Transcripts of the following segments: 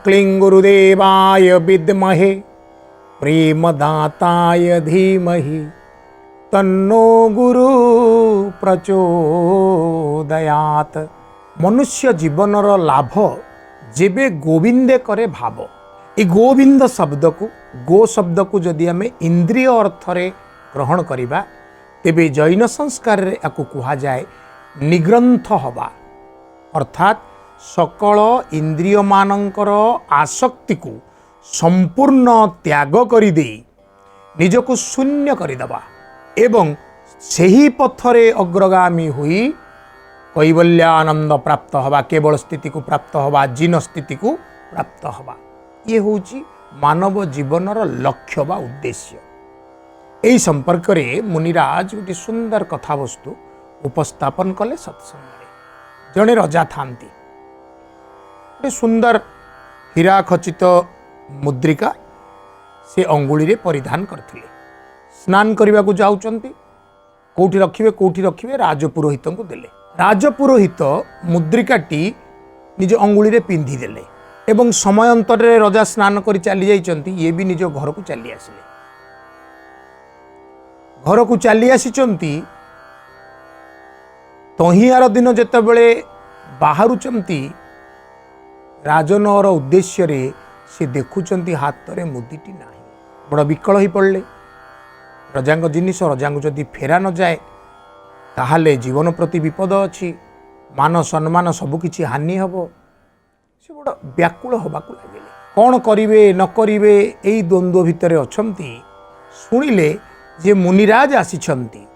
क्लीं गुरुदेवाय विद्महे प्रेमदाताय धीमहि तन्नो गुरु प्रचोदयात। मनुष्य जीवनर लाभ जेबे गोविंदे करे भाव। ये गोविंद शब्द को गो शब्द को जदि आम इंद्रिय अर्थरे ग्रहण करिबा तेबे जैन संस्कार रे याकु कुहा जाए निग्रंथ हवा, अर्थात सकल इंद्रिय मानकर आसक्ति को संपूर्ण त्याग करि देई निजको शून्य करिदबा एवं सही पथरे अग्रगामी हुई कैवल्यानंद प्राप्त हवा, केवल स्थिति को प्राप्त हवा, जीन स्थिति को प्राप्त हवा। ये होची मानव जीवनर लक्ष्य बा उद्देश्य। यही संपर्क रे मुनिराज गोटे सुंदर कथावस्तु उपस्थापन कले सत्संग। जड़े रजा थांती, गोटे सुंदर हीरा खचित मुद्रिका से अंगुली रे परिधान करथिले। स्नान करने को जाउचंती, कोठी रखिबे राजपुरोहित को देले। राजपुरोहित मुद्रिकाटी निज अंगुली रे पिंधि देले एवं समय अंतर रे रजा स्नान करी चली जाइचंती। ये भी निज घर को चली आसिले। घर को चली आसीचंती तहियार दिन जेतेबेले बाहरुचंती राजनर उद्देश्य रे से देखुचंती हाथ रे मुदीटी नाही। बड़ विकल ही पड़ले। रजांग जिनिस रजांग जदि फेरा न जाए ताहले जीवन प्रति विपद अच्छी, मान सम्मान सबकिछि हानि हब। से बड़ व्याकुल हबाकू लगे। कौन करिवे न करिवे एई द्वंद्व भितर अछंती। शुणिले जे मुनिराज आसीछंती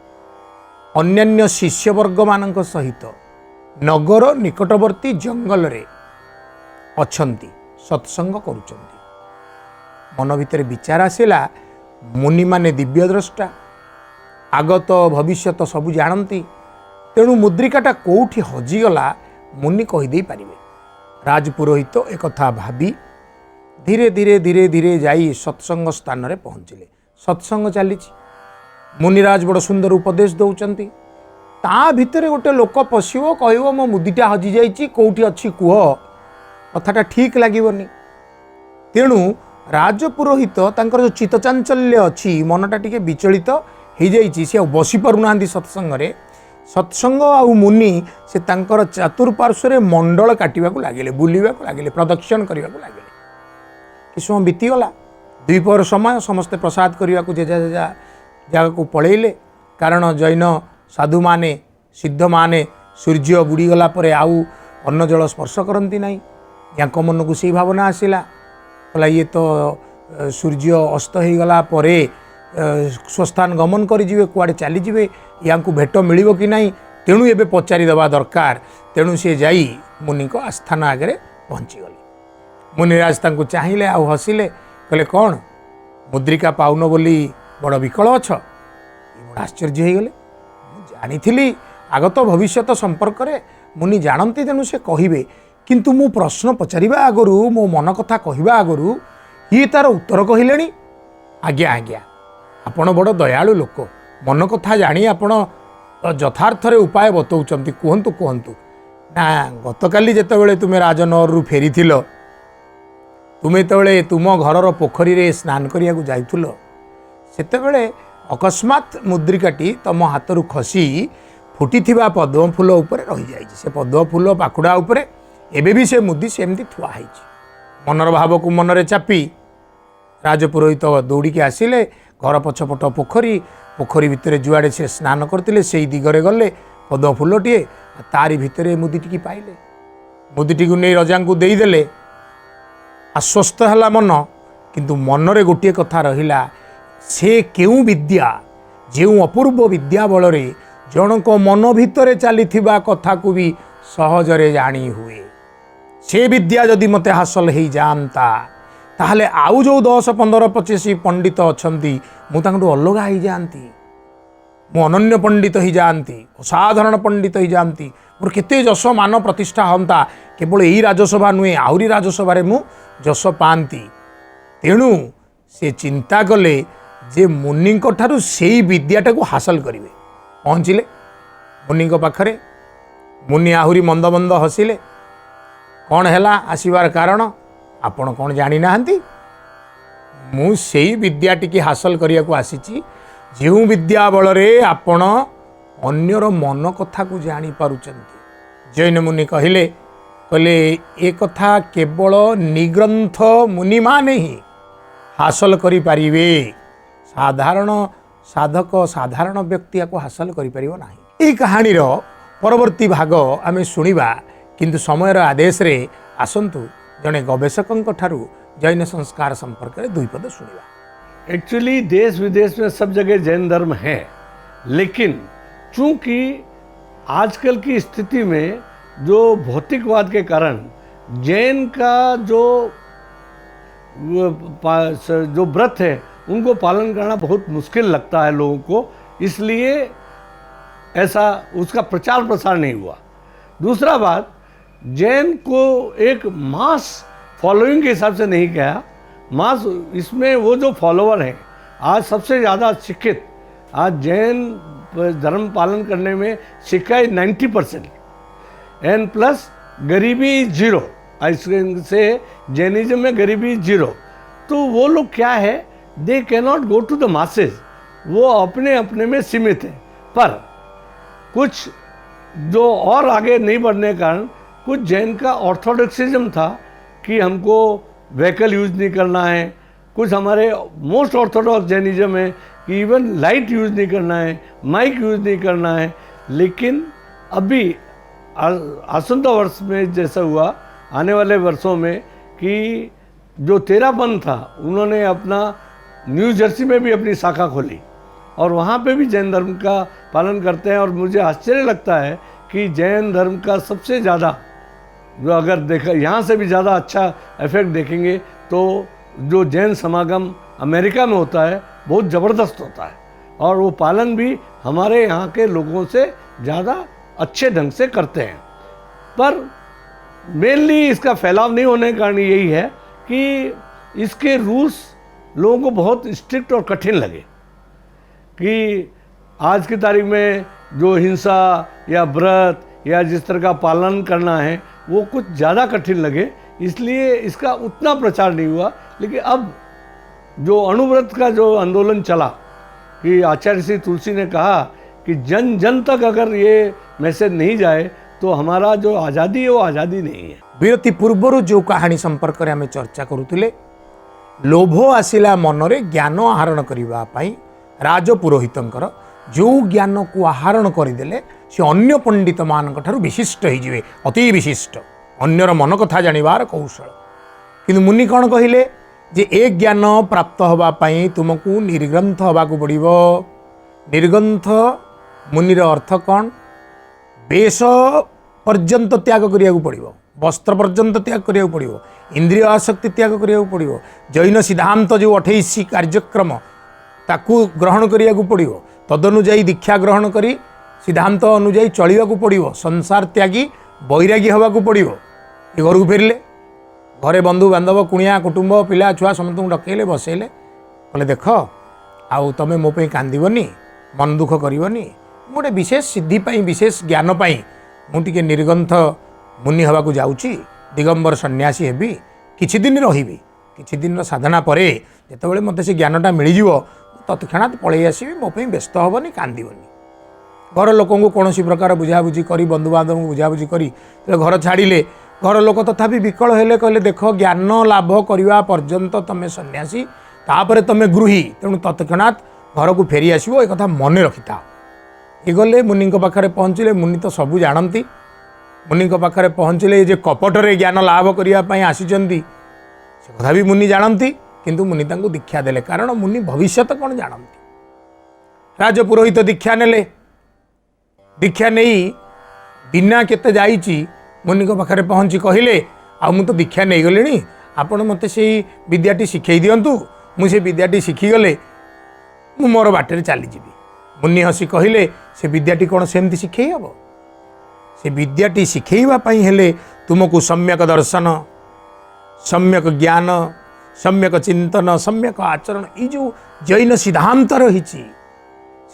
अन्यान्य शिष्यवर्ग मानक सहित नगर निकटवर्ती जंगल रे अछंती, सत्संग करुचंती। मन भितर विचार आसिला, मुनि माने दिव्य द्रष्टा, आगत भविष्यत सबू जानती, तेणु मुद्रिकाटा कोठी हजिगला मुनि कहीदे पारिबे। राजपुरोहित एक कथा भाबी धीरे धीरे धीरे धीरे जाई सत्संग स्थान रे पहुँचिले। सत्संग चली। मुनिराज बड़ सुंदर उपदेश दौरान। ता भितर गोटे लोक पशिव कह मो मुदीटा हजि जाइए कौटी अच्छी कह, कथाटा ठीक लगनी। तेणु राजपुरोहित तांकर जो चित्तचांचल्य अच्छी मनटा टिके विचलित हो जाइए। सी बसी पारुना सत्संग रे। सत्संग आ मुनि से तांकर चतुर्पार्श्व मंडल काटिबा को लागिले, बुलिबा को लागिले, प्रदक्षिण करने को लागिले। कि समय बीतीगला। द्विपहर समय समस्ते प्रसाद करने को जेजा जेजा जगह को पलैले। कारण जैन साधु माने सिद्ध माने सूर्य बुड़ीगला आउ अन्न जल स्पर्श करती ना। या मन को सही भावना आसला, कहला ये तो सूर्य अस्त हो गला परे स्वस्थान गमन करें कुआड़े चलीजे, या भेट मिल कि ना। तेणु ये पचारिदेवा दरकार। तेणु सी जाई मुनि को आस्थान आगे पहुँचीगले। मुनिराज तांको चाहिए आउ हसिले, कहले कौन मुद्रिका पाउन बोली बड़ विकल अछ। बड़ आश्चर्य हो गले। जानी आगत भविष्यत संपर्क रे मुनि जानती, तेणु से कहिबे। किंतु मु प्रश्न पचारिबा आगरु, मो मन कथा कहवा आगरु ये तार उत्तर कहले। आज्ञा आज्ञा, आपण बड़ दयालु लोक, मन कथा जानी आपण यथार्थ रे उपाय बतौचंती। कहतु कहतु ना, गतकाली जेतेबेले तुमे राजनगर रु फेरी थिलो, तुमे तेबेले तुम घरर पोखरी रे स्नान करिया को जाइथुलो, सेतेबेले अकस्मात मुद्रिकाटी तम हाथरू खसी फुटी पद्म फूल उपरे रही जाइए। से पद्म फूल पाखुड़ा उपरे एबे भी से मुदी सेमती थुआ है। मनर भाव को मनरे चापी राजपुरोहित दौड़िकी आसिले। घर पछपट पोखरी, पोखरी भितर जुआड़े से स्नान करते से दिगरे गले। पद्म फूलटे तारी भितर मुदीटी पाइले। मुदीटी को नहीं रजा को देदेले। आश्वस्त है मन, किंतु मनरे गोटे कथा रहिला, से केउ विद्या जो अपूर्व विद्या बल जनक मन भितर चली कथा को भी सहजरे जानी हुए। से विद्या जदि मते हासिल हो जाता ताहले आउ जो 10, 15, 25 पंडित अच्छा मुझे अलग हो जाती। मु अनन्य पंडित हो जाती, असाधारण पंडित हो जाती। मोर केते जश मान प्रतिष्ठा हमता। केवल यही राजसभा नुहे, आहरी राजसभा मु जश पाती। तेणु से चिंता कले जे मुनि ठारू से विद्याटा को हासिल करेंगे। पहुँचिले मुनि पाखरे। मुनि आहरी मंद मंद हसिले। कौन है आसबार कारण? आपण कौन जानी नाहंती मु सेई विद्याटी की हासिल करिया को आसीची जो विद्या बल रे आपण अन्यर मन कथा को जानी पारुचंती। जैन मुनि कहले कहले ए कथा केवल निग्रंथ मुनि माने ही हासिल करि परिवे, साधारण साधक साधारण व्यक्ति को हासिल करि परिबो नाही। ए कहानी रो परवर्ती भाग आमे सुनिबा, किंतु समयर आदेश रे आसंतु जने गवेषकंक ठारू जैन संस्कार संपर्क में दुई पद सुनिबा। एक्चुअली देश विदेश में सब जगह जैन धर्म है, लेकिन चूंकि आजकल की स्थिति में जो भौतिकवाद के कारण जैन का जो व्रत है उनको पालन करना बहुत मुश्किल लगता है लोगों को, इसलिए ऐसा उसका प्रचार प्रसार नहीं हुआ। दूसरा बात, जैन को एक मास फॉलोइंग के हिसाब से नहीं गया। मास इसमें वो जो फॉलोवर हैं, आज सबसे ज़्यादा शिक्षित, आज जैन धर्म पालन करने में शिक्षा 90% एंड प्लस गरीबी जीरो, से जैनिज्म में गरीबी जीरो। तो वो लोग क्या है, they cannot go to the masses, वो अपने अपने में सीमित है। पर कुछ जो और आगे नहीं बढ़ने के कारण कुछ जैन का ऑर्थोडॉक्सिज्म था कि हमको व्हीकल यूज़ नहीं करना है। कुछ हमारे मोस्ट ऑर्थोडॉक्स जैनिज्म है कि इवन लाइट यूज़ नहीं करना है, माइक यूज़ नहीं करना है। लेकिन अभी आसंता वर्ष में जैसा हुआ, आने वाले वर्षों में, कि जो तेरापंथ था उन्होंने अपना न्यू जर्सी में भी अपनी शाखा खोली और वहाँ पे भी जैन धर्म का पालन करते हैं। और मुझे आश्चर्य लगता है कि जैन धर्म का सबसे ज़्यादा जो अगर देखा यहाँ से भी ज़्यादा अच्छा इफेक्ट देखेंगे तो जो जैन समागम अमेरिका में होता है बहुत ज़बरदस्त होता है, और वो पालन भी हमारे यहाँ के लोगों से ज़्यादा अच्छे ढंग से करते हैं। पर मेनली इसका फैलाव नहीं होने का कारण यही है कि इसके रूल्स लोगों को बहुत स्ट्रिक्ट और कठिन लगे, कि आज की तारीख में जो हिंसा या व्रत या जिस तरह का पालन करना है वो कुछ ज़्यादा कठिन लगे, इसलिए इसका उतना प्रचार नहीं हुआ। लेकिन अब जो अणुव्रत का जो आंदोलन चला, कि आचार्य श्री तुलसी ने कहा कि जन जन तक अगर ये मैसेज नहीं जाए तो हमारा जो आज़ादी है वो आज़ादी नहीं है। विरति पूर्वर जो कहानी संपर्क में आम चर्चा करुले, लोभ आसिला मनरे ज्ञान आहरण करने राजपुरोहितंकर जो ज्ञान को आहरण करदेले से अन्य पंडित मान विशिष्ट हो, अति विशिष्ट, अन्यर मन कथा जानिबार कौशल। किंतु मुनि कौन कहले जे ए ज्ञान प्राप्त होगापाई तुमको निर्ग्रंथ होगाकू पड़िबो। निर्ग्रंथ मुनिर अर्थ कौन, वेश पर्यंत त्याग करिया पड़िबो, वस्त्र पर्यंत त्याग करिया पड़िबो, इंद्रिय आसक्ति त्याग करिया पड़िबो, जैन सिद्धांत जो 28 कार्यक्रम ताकू ग्रहण करिया पड़िबो, तदनुजाई दीक्षा ग्रहण करी सिद्धांत अनुजाई चलिया पड़िबो, संसार त्यागी बैरागी होगाकू पड़िबो। ये घर को फेरिले, घरे बंधु बांधव कुणिया कुटुंब पिला छुआ समस्त डकैले बसैले, कहले देख आउ तमे मो पे कांदीबनी, मन दुख करनी, गोटे विशेष सिद्धि पाई विशेष ज्ञान पाई मुझे निर्ग्रंथ मुनि होगाकू जाऊँगी, दिगंबर सन्यासी हेबी, किछि दिन रही, किछि दिन साधना परे जेतेबेले मते से ज्ञानटा मिलଯିव तत्क्षणात पलि आसबि, मो पे व्यस्त हेबनी, कांदीबनी। घर लोक कौन प्रकार बुझाबुझी करी, बंधुबांधव बुझाबुझी करी घर छाड़िले, घर लोक तथापि विकल हेले, कहले देख ज्ञान लाभ करने पर्यंत तमें सन्यासी, तापर तमें गृही, तेणु तत्क्षणात घर को फेरी आसो, एक मन रखी था। ये गले मुनि पाखे पहुँचले, मुनि तो सबू जानती, मुनि पाखे पहुँचले जे कपटरे ज्ञान लाभ करने आसीचंती से कथा भी मुनि जानती, किंतु मुनि तांको दीक्षा देले, कारण मुनि भविष्यत कौन जानती। राजपुरोहित दीक्षा नेले, दीक्षा नहीं दिना केते जाइची मुनि पाखे पहुँची कहले आ मु तो दीक्षा नहीं गली, आपण मते से विद्याटी शिखई दिंतु, मुझे विद्याटी शिखीगले मु मोर बाटर चलीजी। मुनि हसी कहले से विद्याटी कौन सेमती शिखई हम, से विद्याटी शिखेवाई हेले तुमको सम्यक दर्शन, सम्यक ज्ञान, सम्यक चिंतन, सम्यक आचरण, ये जो जैन सिद्धांत रही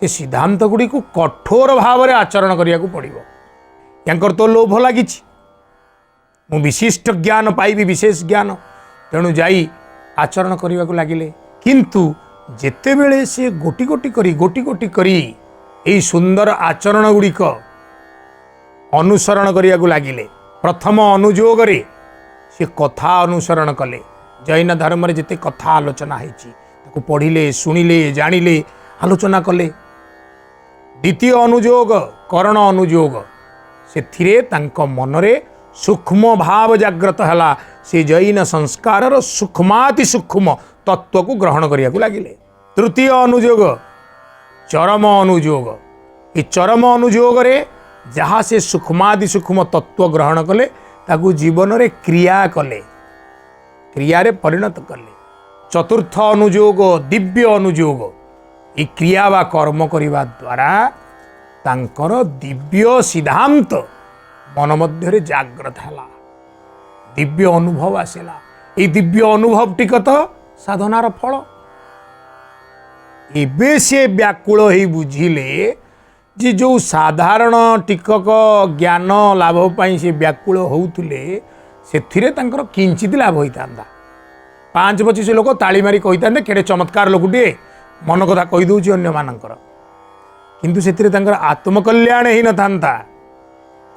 से सिद्धांत गुड़ी को कठोर भाव में आचरण करिया को पड़िबो। यांकर तो लोभ लगी, मु विशिष्ट ज्ञान पाइबी, विशेष ज्ञान, तेणु जाई आचरण करने को लगिले। किंतु जेतेबेले से गोटी गोटी करी यही सुंदर आचरण गुड़िक अनुसरण करने को लगिले, प्रथम अनुयोग रे से कथा अनुसरण कले। जैन धर्म रे जिते कथा आलोचना होती पढ़िले शुणिले जानिले आलोचना कले। द्वितीय अनुयोग करण अनुयोग से मनरे सूक्ष्म भाव जाग्रत है, से जैन संस्कार सूक्ष्माति सूक्ष्म तत्व को ग्रहण करने को लगिले। तृतीय अनुयोग चरम अनुयोग, ये चरम अनुयोग रे जहाँ से सूक्ष्मादि सूक्ष्म तत्व ग्रहण कले ताकू जीवन रे क्रिया कले, क्रिया रे परिणत कले। चतुर्थ अनुयोग दिव्य अनुयोग, ये क्रिया वा कर्म करने द्वारा तांकर दिव्य सिद्धांत मन मध्य जाग्रत है, दिव्य अनुभव आसला। ये दिव्य अनुभव टिक तो साधनार फल। एबे से व्याकुल ही बुझिले जे जो साधारण टिकक ज्ञान लाभ पाई से व्याकुल होउथुले सेथिरे तांकर किंचित लाभ होइता। 5-25 लोक ताली मारी कहितांदे केड़े चमत्कार लोकटे मन कथा कहि दउची अन्य मानकर, किंतु सेथिरे तांकर आत्मकल्याण ही न थांता,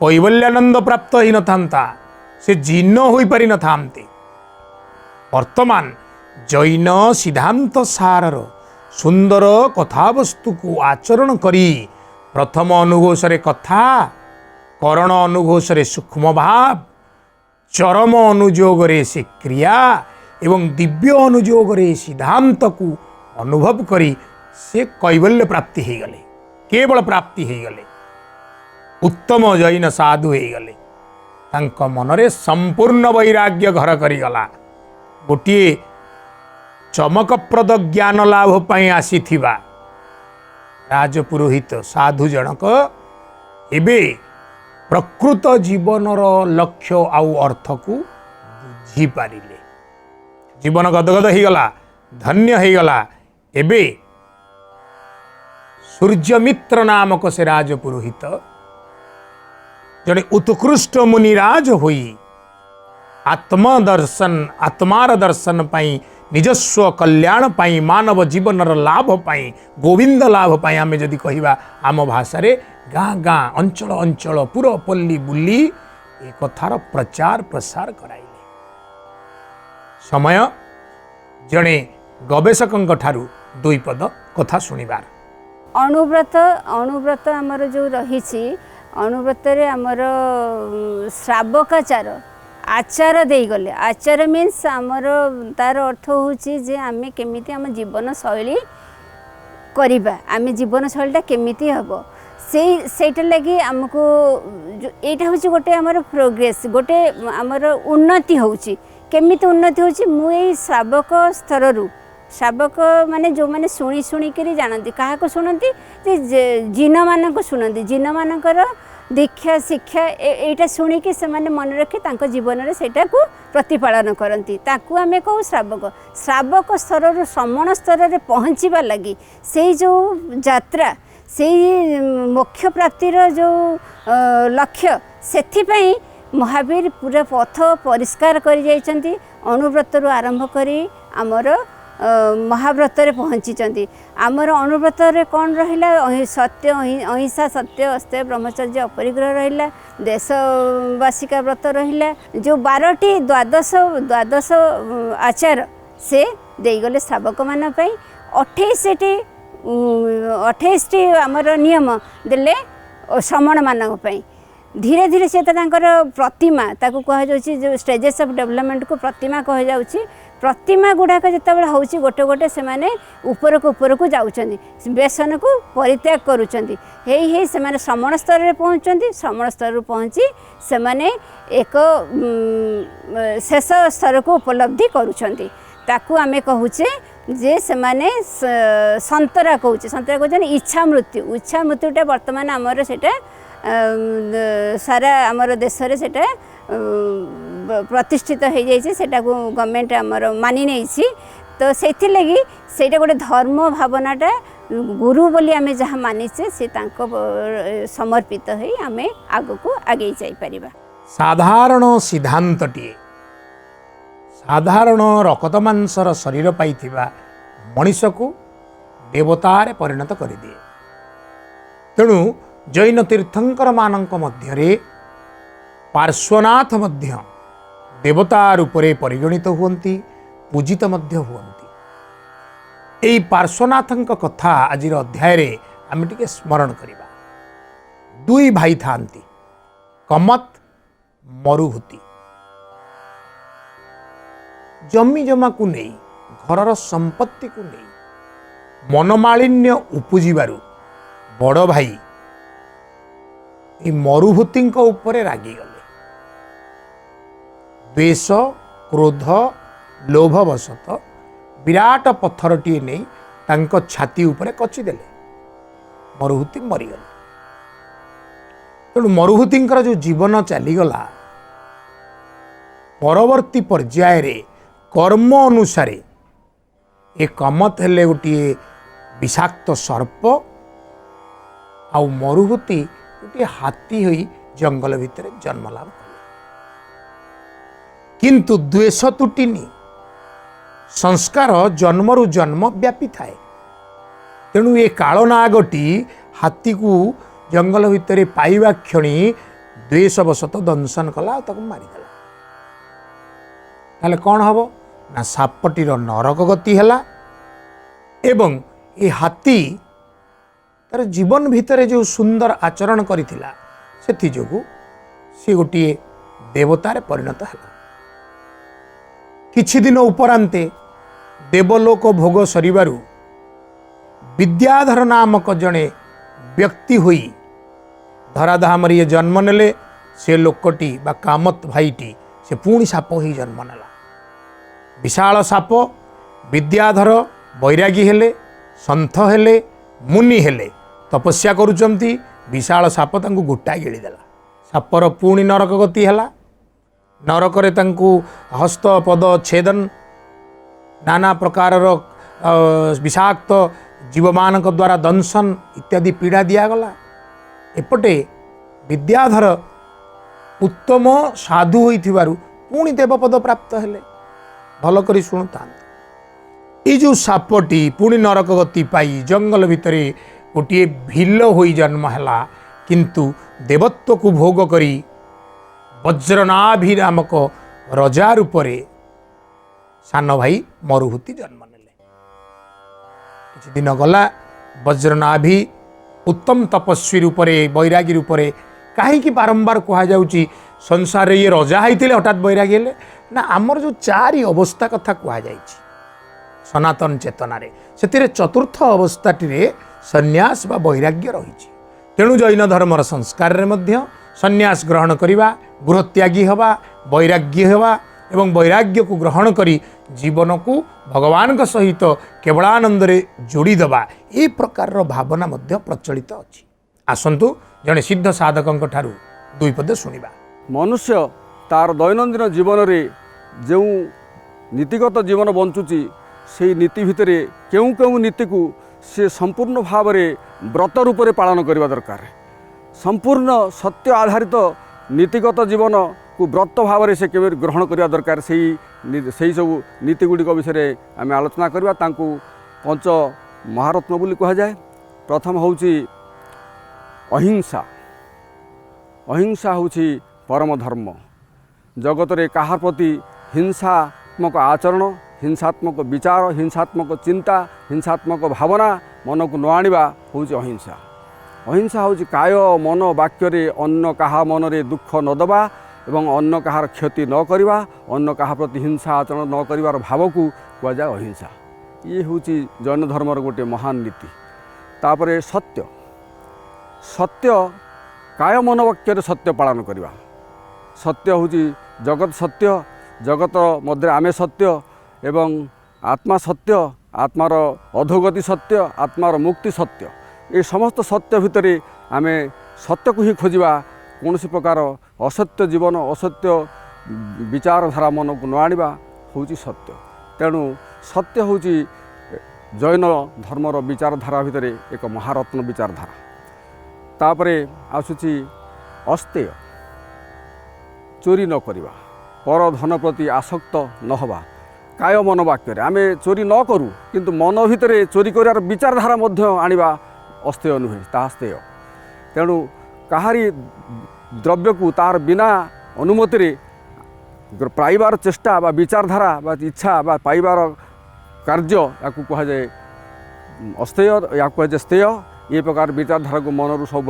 कैवल्यानंद प्राप्त ही न थांता, से जीर्ण होई पारि न थांते। वर्तमान जैन सिद्धांत सारर सुंदर कथावस्तु को आचरण करी प्रथम अनुघोष रे कथा, करण अनुघोष रे सूक्ष्म भाव, चरम अनुयोग रे से क्रिया एवं दिव्य अनुयोग रे सिद्धांत को अनुभव करी से कैवल्य प्राप्ति हो गले, केवल प्राप्ति हो गले, उत्तम जैन साधु हो गले। तांक मनरे संपूर्ण वैराग्य घर करिगला। गोटे चमकप्रद ज्ञान लाभ पाई आसीथिबा राजपुरोहित साधु जनक एबे प्रकृत जीवनर लक्ष्य आउ अर्थ को बुझी पारिले। जीवन गदगद हो गला, धन्य हो गला। एबे सूर्यमित्र नामक से राजपुरोहित जड़े उत्कृष्ट मुनिराज होई आत्मार दर्शन पाई, निजस्व कल्याण पाई, मानव जीवनर लाभ पाई, गोविंद लाभ पाई आमे जदि कहिबा आम भाषा रे गाँ गाँ अंचल अंचल पुर पल्ली बुली ए कथार प्रचार प्रसार कराइले। समय जड़े गवेषक ठारू 2 पद कथा शुणिबार। अनुव्रत आमर जो रही अनुव्रत रे आमर श्रावकाचार आचार दे गले। आचार मीन्स आमर तार अर्थ होची जे आमे केमिति आम जीवन शैली करिबा, आमे जीवन शैलीटा केमिति हबो सेटा लगी आमको एटा होची गोटे आमर प्रोग्रेस, गोटे आमर उन्नति होची। केमिति उन्नति होची मु एई श्रावक स्तररू, श्रावक माने जो माने शुणी शुणी करी जानती, क्या को शुणती जे जिन मान को शुणती, जिन मानकर दीक्षा शिक्षा एटा शुणिकी से माने मन रखी तांको जीवन रे सेटा को प्रतिपालन करती, ताकू आमे कहू श्रावक। श्रावक स्तर श्रमण स्तर रे पहुँचवा लगी से जो यात्रा, से मोक्ष प्राप्तिर जो लक्ष्य, सेथिपई महावीर पूरा पथ परिष्कार कर जाइछंती। अनुव्रत रु आरंभ करी आमर महाव्रत रे पहुँची। आमर अनुव्रत रे कौन रहिला? सत्य अहिंसा, सत्य अस्त्य ब्रह्मचर्य अपरिग्रह रहिला, देशवासिका व्रत रहिला। जो 12टी द्वादश आचार से देगले श्रावक मान पई। 28टी आमर नियम देले श्रमण मान पई। धीरे धीरे से प्रतिमा ताकू कह जाउछि, जो स्टेजेस ऑफ डेवलपमेंट को प्रतिमा कह जाउछि। प्रतिमा गुड़ाक जितेबाला होउछि गोटे गोटे से माने ऊपर को जाउछन्ति, व्यसन को परित्याग करूछन्ति। हे से माने श्रमण स्तर रे पहुँचन्ति। श्रमण स्तर रे पहुँची से माने एक शेष स्तर को उपलब्धि करूछन्ति। ताकू आमे कहूचे जे से माने संतरा कहूचे। संतरा कहूचे इच्छा मृत्युटा वर्तमान आमर सेटा सारा आमर देश रे सेटा प्रतिष्ठित हो जाइए। सेटा को गवर्नमेंट आमर मानि नहीं। तो से लगी सेटा गोटे धर्म भावनाटा गुरु बोली आमे जहाँ मानिचे से तांको समर्पित होई आमे आगो को आगे जाई परिबा। साधारण सिद्धांतटिए साधारण रकत मांसर शरीर पाइथिबा मनीष को देवतारे परिणत करिदिए। तेणु जैन तीर्थंकर मानक मध्यरे पार्श्वनाथ मध्य देवता रूपरे परिगणित हुअन्ति, पूजित मध्य हुअन्ति। एई पार्श्वनाथंक कथा आजिर अध्याय रे आमे टिके स्मरण करिबा। दुई भाई थांती, कमत मरुभूति। जमी जमा को नहीं, घरर संपत्ति को नहीं मनमालिन्य उपजिबारु बड़ भाई मरुभूति उपरे रागिगले। द्वेष क्रोध लोभवशत विराट पत्थरटीए नहीं तांको छाती उपरे कचिदेले, मरुभूति मरीगले। तेणु मरुभूतिंकर जो जीवन चलीगला परवर्ती पर्याय रे कर्म अनुसारे ए कमत हेले गोटे विषाक्त सर्प आउ मरुभूति गोटे हाथी होई जंगल भितर जन्म लाभ कले। किंतु द्वेष तुटिनी, संस्कार जन्मरु जन्म व्यापी थाए। तेणु ए कालनागटी हाथी को जंगल भितर पाइबा क्षणी द्वेषवशत दंशन कला ताको मारिदेला। ताले कौन हम ना सापटीर नरक गति है एवं ए हाथी तार जीवन भितर जो सुंदर आचरण करिथिला सेथि जोगु से गोटे देवतारे परिणत है। किछि दिन उपरांते देवलोक भोग सरिबारु विद्याधर नामक जड़े व्यक्ति हुई धराधामरी जन्म नेले। से लोकटी बा कामत भाईटी से पुणी साप ही जन्म नेला। विशाल साप विद्याधर बैरागी हेले, सन्थ हेले, मुनि हेले, तपस्या करुचंती। विशाल साप तांकु गोटा गिळीदेला। सापर पुणी नरक गति है। नरकरे तांकु हस्त पद छेदन नाना प्रकार विषाक्त जीव मानक द्वारा दंशन इत्यादि पीड़ा दिगला। एपटे विद्याधर उत्तम साधु होइथिबारु पुणी देवपद प्राप्त हेले। भल करी शुणुता, ये जो सापटी पुणी नरक गति पाई जंगल भितरे गोटे भील होई जन्म है, किंतु देवत्व को भोग करी वज्रनाभि नामक रजा रूपरे सान भाई मरुभूति जन्म नेले। किछि दिन गला वज्रनाभि उत्तम तपस्वी रूपरे बैरागी रूपरे कहीं बारंबार कह जाउची संसार ये रजा होते हठात बैरागी हेले ना। आमर जो चारि अवस्था कथा कह जाइछि सनातन चेतनारे, से चतुर्थ अवस्थाटी सन्यास बा वैराग्य रही। तेणु जैन धर्मर संस्कार रे मध्य सन्यास ग्रहण करिबा, गृहत्यागी हवा, वैराग्य हवा एवं वैराग्य को ग्रहण करी जीवन को भगवान का सहित केवलानंद रे जोड़ी दबा, ए प्रकार भावना मध्य प्रचलित अछि। आसंतु जने सिद्ध साधकंक ठारू दुई पद सुनिबा। मनुष्य तार दैनंदिन जीवन रे जो नीतिगत जीवन बंचुची से नीति भितर केउ केउ नीति को से संपूर्ण भाव में व्रत रूप से पालन करने दरकार। संपूर्ण सत्य आधारित नीतिगत जीवन को व्रत भाव में से केवल ग्रहण करने दरकार। से सब नीति गुड़िक विषय आम आलोचना करवा। तांकु पंच महारत्न बोली कह जाए। प्रथम होउची अहिंसा। अहिंसा होउची परम धर्म। जगत रे काहार प्रति हिंसात्मक आचरण, हिंसात्मक विचार, हिंसात्मक चिंता, हिंसात्मक भावना मन को न आनिबा होउची अहिंसा। अहिंसा होउची काय मन वाक्य रे अन्न काहा मन रे दुख न दबा एवं अन्न काहार क्षति न करिबा, अन्न काहा प्रति हिंसा आचरण न करिवार भाव को कह जाए अहिंसा। ये होउची जैन धर्मर गोटे महान नीति। तापरे सत्य। सत्य काय मन वाक्य रे सत्य पालन करिबा। सत्य होउची जगत सत्य, जगत मध्य आमे सत्य एवं आत्मा सत्य, आत्मार अधोगति सत्य, आत्मार मुक्ति सत्य। ये समस्त सत्य भितर आमे सत्य को ही खोजिबा। कौन प्रकार असत्य जीवन, असत्य विचारधारा मन को न आनिबा होउची सत्य। तेणु सत्य होउची जैन धर्मर विचारधारा भितर एक महारत्न विचारधारा। तापरे आसुची अस्तेय। चोरी न करिबा, पर धन प्रति आसक्त न हवा काय मन वाक्य आम चोरी न करूँ किंतु मन भितर चोरी कर विचारधारा आनिबा अस्तेय नुहे ताहा स्तेय तेणु काहारी द्रव्य को तार बिना अनुमति पाइबार चेष्टा बा विचारधारा बा इच्छा बा पाइबार कार्य या कहुए अस्तेय या कहुए स्तेय ये प्रकार विचारधारा को मनरू सब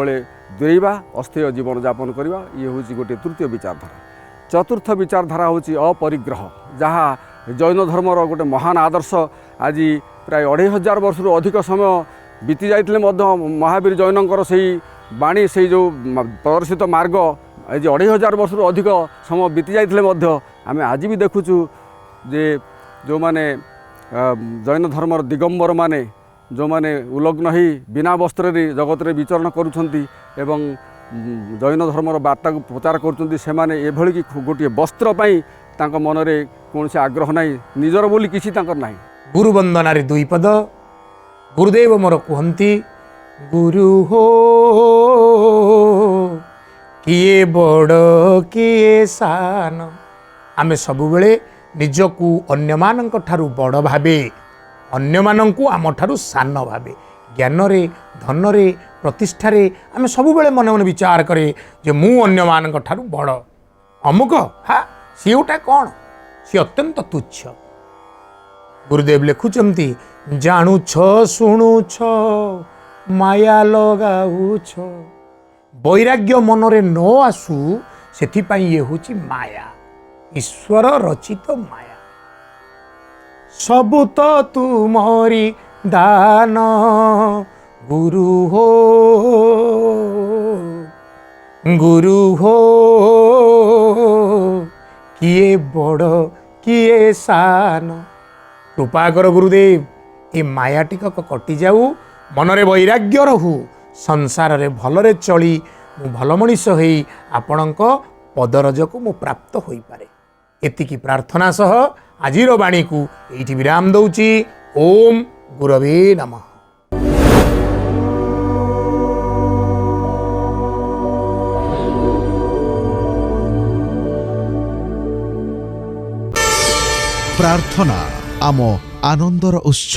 दूरेबा अस्तेय जीवन यापन करवा ये हूँ गोटे तृतीय विचारधारा। चतुर्थ विचारधारा हूँ अपरिग्रह जहाँ जैन धर्मर गोटे महान आदर्श आज प्राय 2500 वर्ष अधिक समय बीती जाइए महावीर जैनकर से बाणी से जो प्रदर्शित मार्ग आज 2500 वर्ष अधिक समय बीती जाइए आम आज भी देखुचु जे जो माने जैन धर्मर दिगंबर माने जो माने उलग्न ही बिना वस्त्र जगत में विचरण करुछंती एवं जैन धर्मर वार्ता को प्रचार करुछंती से माने एभली कि गोटे वस्त्र पाई तांको मनरे कौन से आग्रह नहीं निजर बोली किसी तांकर नहीं। गुरु वंदनारे दुई पद गुरुदेव मोर कहती गुरु हो किए बड़ किए सान आमे सबुबले निजकू अन्यमानंक ठारू बड़ भावे अन्यमानंकू आम ठारू सान भावे ज्ञान रे धन रे प्रतिष्ठा रे आमे सबुबले मन मन विचार करे जे मु अन्यमानंक ठारू बड़ अमुक हा सी गोटा कौन सी अत्यंत तुच्छ। गुरुदेव लिखुचंती जाणुछ शुणुछ माया लगाउछ वैराग्य मनरे न आसू सेथिपाई ये होची माया ईश्वर रचित माया सबु तो तुमरी दान गुरु हो किए बड़ किए सान कृपा कर गुरुदेव ए माया टिकक कटि जाऊ मनरे वैराग्य रहू संसार रे भलरे चली मु भल मनीष होई आपणक पदरज को मु प्राप्त होई पारे एतिकी प्रार्थना सह आजिर वाणी को एठी विराम दउची। ओम गुरवे नमः। प्रार्थना आम आनंदर उत्स।